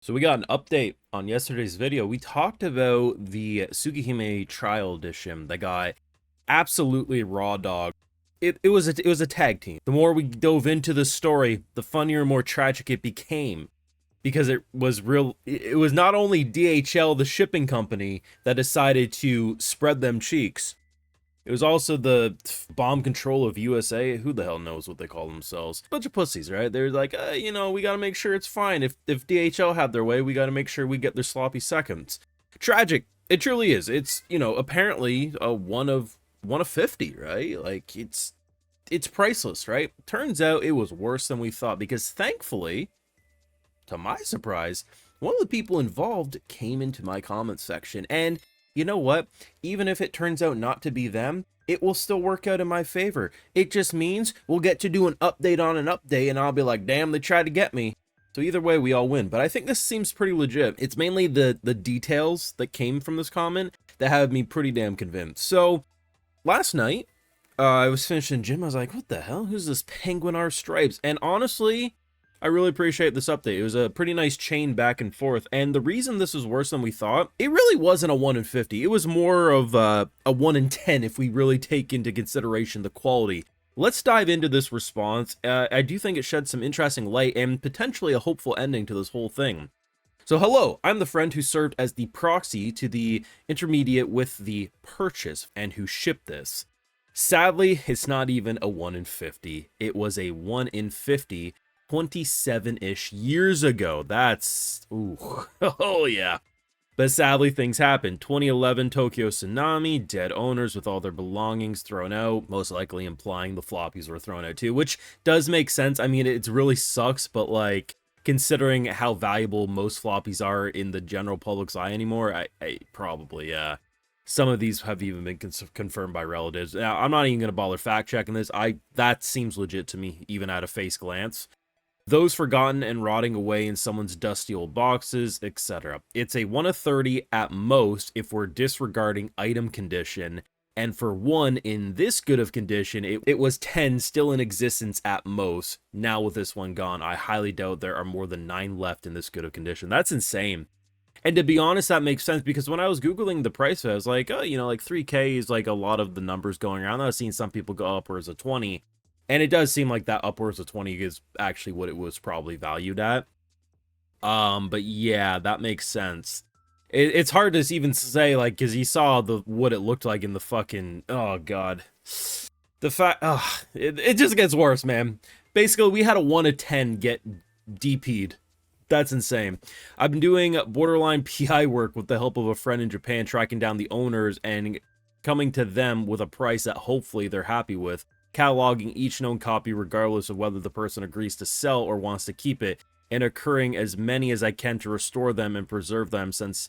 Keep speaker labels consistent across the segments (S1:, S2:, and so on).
S1: So we got an update on yesterday's video. We talked about the Tsukhime Trial Edition that got absolutely raw dog. It was a tag team. The more we dove into the story, the funnier and more tragic it became because it was not only DHL, the shipping company, that decided to spread them cheeks. It was also the bomb control of USA. Who the hell knows what they call themselves? Bunch of pussies, right? They're like, we got to make sure it's fine. If DHL had their way, we got to make sure we get their sloppy seconds. Tragic. It truly is. It's, apparently a one of 50, right? Like it's priceless, right? Turns out it was worse than we thought because thankfully, to my surprise, one of the people involved came into my comment section. And you know what? Even if it turns out not to be them, it will still work out in my favor. It just means we'll get to do an update on an update, and I'll be like, damn, they tried to get me. So either way, we all win. But I think this seems pretty legit. It's mainly the details that came from this comment that have me pretty damn convinced. So last night, I was finishing gym. I was like, what the hell? Who's this Penguin R Stripes? And honestly, I really appreciate this update. It was a pretty nice chain back and forth, and the reason this was worse than we thought, it really wasn't a 1 in 50. It was more of a 1 in 10 if we really take into consideration the quality. Let's dive into this response. I do think it sheds some interesting light and potentially a hopeful ending to this whole thing. So hello, I'm the friend who served as the proxy to the intermediate with the purchase and who shipped this. Sadly, it's not even a 1 in 50. It was a 1 in 50 27-ish years ago. That's, ooh, oh yeah. But sadly, things happened. 2011 Tokyo tsunami, dead owners with all their belongings thrown out, most likely implying the floppies were thrown out too, which does make sense. I mean, it really sucks, but like, considering how valuable most floppies are in the general public's eye anymore, I probably, some of these have even been confirmed by relatives. Now, I'm not even going to bother fact checking this. That seems legit to me, even at a face glance. Those forgotten and rotting away in someone's dusty old boxes, etc. It's a 1 of 30 at most if we're disregarding item condition, and for one in this good of condition, it was 10 still in existence at most. Now with this one gone, I highly doubt there are more than 9 left in this good of condition. That's insane. And to be honest, that makes sense because when I was Googling the price of it, I was like, oh, like 3K is like a lot of the numbers going around. I've seen some people go upwards of 20. And it does seem like that upwards of 20 is actually what it was probably valued at. But yeah, that makes sense. It's hard to even say, like, because you saw what it looked like in the fucking, oh god. The fact, it just gets worse, man. Basically, we had a 1 of 10 get DP'd. That's insane. I've been doing borderline PI work with the help of a friend in Japan, tracking down the owners and coming to them with a price that hopefully they're happy with, cataloging each known copy regardless of whether the person agrees to sell or wants to keep it, and occurring as many as I can to restore them and preserve them, since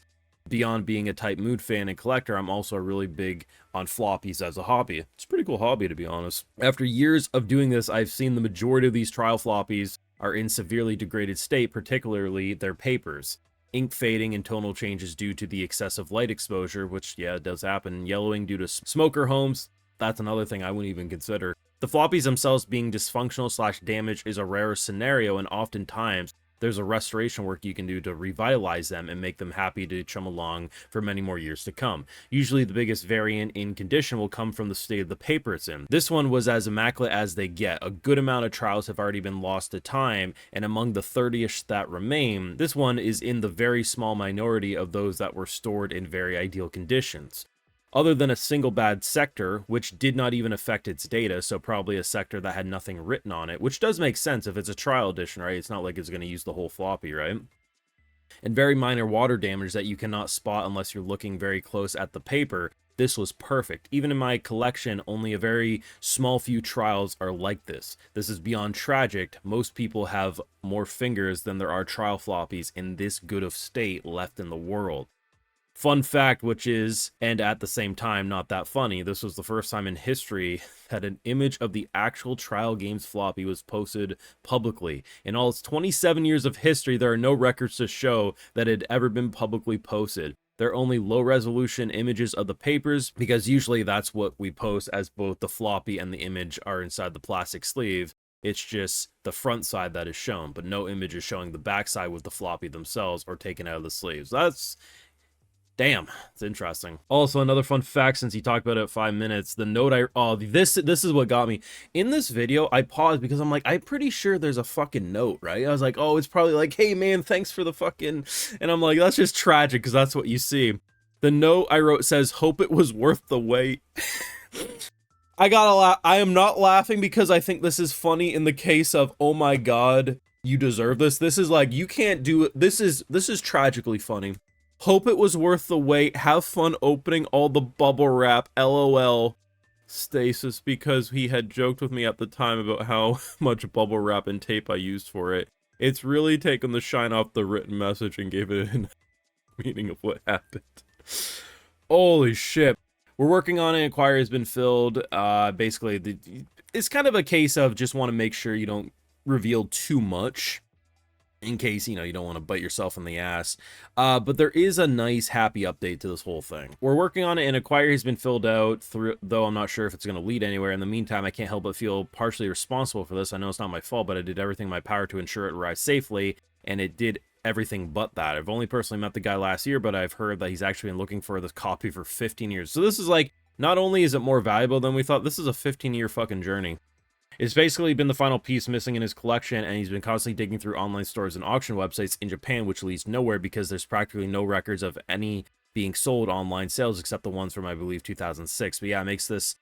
S1: beyond being a type mood fan and collector, I'm also really big on floppies as a hobby. It's a pretty cool hobby, to be honest. After years of doing this, I've seen the majority of these trial floppies are in severely degraded state, particularly their papers. Ink fading and tonal changes due to the excessive light exposure, which, yeah, it does happen. Yellowing due to smoker homes. That's another thing I wouldn't even consider. The floppies themselves being dysfunctional / damaged is a rare scenario, and oftentimes there's a restoration work you can do to revitalize them and make them happy to chum along for many more years to come. Usually the biggest variant in condition will come from the state of the paper it's in. This one was as immaculate as they get. A good amount of trials have already been lost to time, and among the 30ish that remain, this one is in the very small minority of those that were stored in very ideal conditions. Other than a single bad sector, which did not even affect its data, so probably a sector that had nothing written on it, which does make sense if it's a trial edition, right? It's not like it's going to use the whole floppy, right? And very minor water damage that you cannot spot unless you're looking very close at the paper. This was perfect. Even in my collection, only a very small few trials are like this. This is beyond tragic. Most people have more fingers than there are trial floppies in this good of state left in the world. Fun fact, which is, and at the same time, not that funny, this was the first time in history that an image of the actual Trial Games floppy was posted publicly. In all its 27 years of history, there are no records to show that it had ever been publicly posted. There are only low-resolution images of the papers, because usually that's what we post, as both the floppy and the image are inside the plastic sleeve. It's just the front side that is shown, but no image is showing the back side with the floppy themselves or taken out of the sleeves. That's damn, it's interesting. Also, another fun fact, since he talked about it at 5 minutes, the note this is what got me. In this video, I paused because I'm like, I'm pretty sure there's a fucking note, right? I was like, oh, it's probably like, hey man, thanks for the fucking, and I'm like, that's just tragic because that's what you see. The note I wrote says, hope it was worth the wait. I gotta laugh. I am not laughing because I think this is funny in the case of, oh my god, you deserve this. This is like, you can't do it. This is tragically funny. Hope it was worth the wait. Have fun opening all the bubble wrap. LOL. Stasis, because he had joked with me at the time about how much bubble wrap and tape I used for it. It's really taken the shine off the written message and gave it a meaning of what happened. Holy shit. We're working on it. Inquiry has been filled. Basically, it's kind of a case of just want to make sure you don't reveal too much in case, you know, you don't want to bite yourself in the ass. But there is a nice, happy update to this whole thing. We're working on it, and inquiry has been filled out, though I'm not sure if it's going to lead anywhere. In the meantime, I can't help but feel partially responsible for this. I know it's not my fault, but I did everything in my power to ensure it arrived safely, and it did everything but that. I've only personally met the guy last year, but I've heard that he's actually been looking for this copy for 15 years. So this is like, not only is it more valuable than we thought, this is a 15-year fucking journey. It's basically been the final piece missing in his collection, and he's been constantly digging through online stores and auction websites in Japan, which leads nowhere because there's practically no records of any being sold online sales except the ones from, I believe, 2006. But yeah, it makes this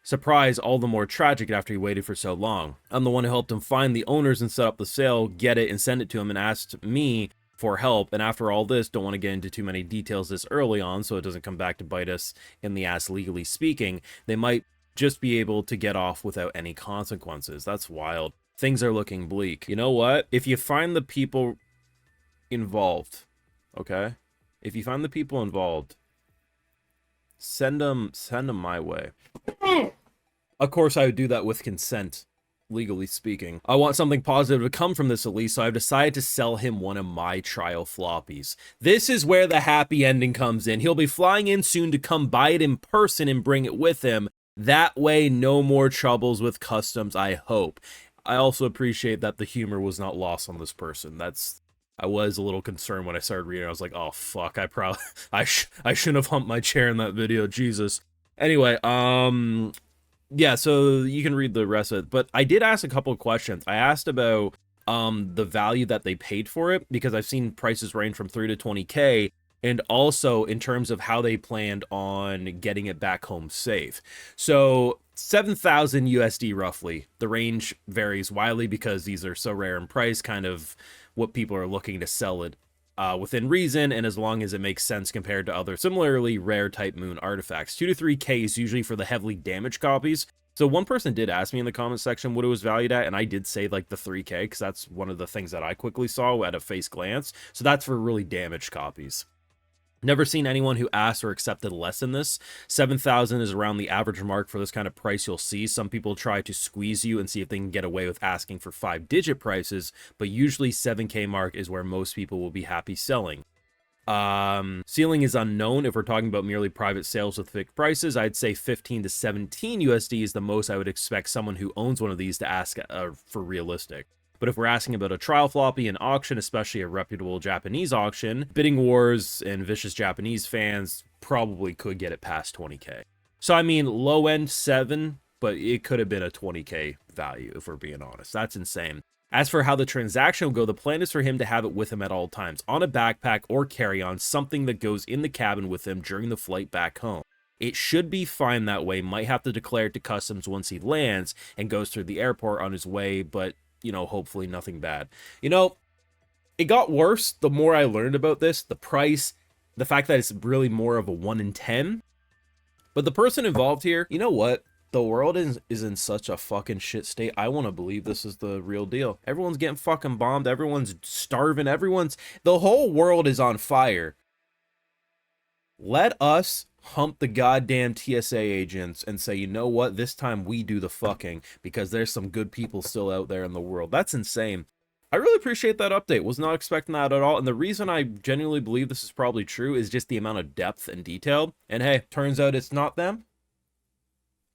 S1: surprise all the more tragic after he waited for so long. I'm the one who helped him find the owners and set up the sale, get it, and send it to him, and asked me for help. And after all this, don't want to get into too many details this early on so it doesn't come back to bite us in the ass legally speaking. They might just be able to get off without any consequences. That's wild. Things are looking bleak. You know what? If you find the people involved, okay? If you find the people involved, send them my way. Of course, I would do that with consent, legally speaking. I want something positive to come from this at least, so I've decided to sell him one of my trial floppies. This is where the happy ending comes in. He'll be flying in soon to come buy it in person and bring it with him. That way, no more troubles with customs, I hope. I also appreciate that the humor was not lost on this person. I was a little concerned when I started reading. I was like, oh fuck, I shouldn't have humped my chair in that video, Jesus. Anyway, yeah, so you can read the rest of it, but I did ask a couple of questions. I asked about the value that they paid for it, because I've seen prices range from 3 to 20K, and also in terms of how they planned on getting it back home safe. So 7,000 USD roughly. The range varies wildly because these are so rare in price, kind of what people are looking to sell it within reason, and as long as it makes sense compared to other similarly rare type moon artifacts. 2 to 3K is usually for the heavily damaged copies. So one person did ask me in the comment section what it was valued at, and I did say like the 3K, because that's one of the things that I quickly saw at a face glance. So that's for really damaged copies. Never seen anyone who asked or accepted less than this. 7,000 is around the average mark for this kind of price you'll see. Some people try to squeeze you and see if they can get away with asking for 5-digit prices, but usually 7K mark is where most people will be happy selling. Ceiling is unknown. If we're talking about merely private sales with fixed prices, I'd say 15 to 17 USD is the most I would expect someone who owns one of these to ask for realistic. But if we're asking about a trial floppy in auction, especially a reputable Japanese auction, bidding wars and vicious Japanese fans probably could get it past 20K. So I mean, low end 7, but it could have been a 20K value if we're being honest. That's insane. As for how the transaction will go, the plan is for him to have it with him at all times, on a backpack or carry-on, something that goes in the cabin with him during the flight back home. It should be fine that way. Might have to declare it to customs once he lands and goes through the airport on his way, but you know, hopefully nothing bad. You know, it got worse the more I learned about this, the price, the fact that it's really more of a 1 in 10. But the person involved here, you know what? The world is in such a fucking shit state. I want to believe this is the real deal. Everyone's getting fucking bombed. Everyone's starving. The whole world is on fire. Let us hump the goddamn TSA agents and say, you know what, this time we do the fucking, because there's some good people still out there in the world. That's insane. I really appreciate that update. Was not expecting that at all. And the reason I genuinely believe this is probably true is just the amount of depth and detail. And hey, turns out it's not them.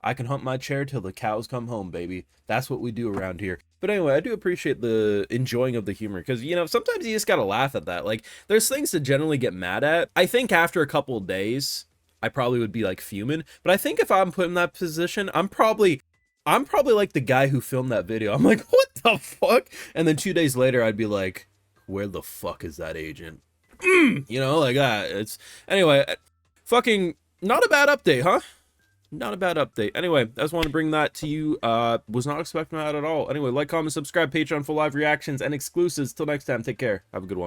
S1: I can hump my chair till the cows come home, baby. That's what we do around here. But anyway, I do appreciate the enjoying of the humor, because, you know, sometimes you just gotta laugh at that. Like, there's things to generally get mad at. I think after a couple of days, I probably would be like fuming. But I think if I'm put in that position, I'm probably like the guy who filmed that video. I'm like, what the fuck? And then 2 days later, I'd be like, where the fuck is that agent? You know, like that. It's anyway, fucking not a bad update, huh? Not a bad update. Anyway, I just want to bring that to you. Was not expecting that at all. Anyway, like, comment, subscribe, Patreon for live reactions and exclusives. Till next time, take care. Have a good one.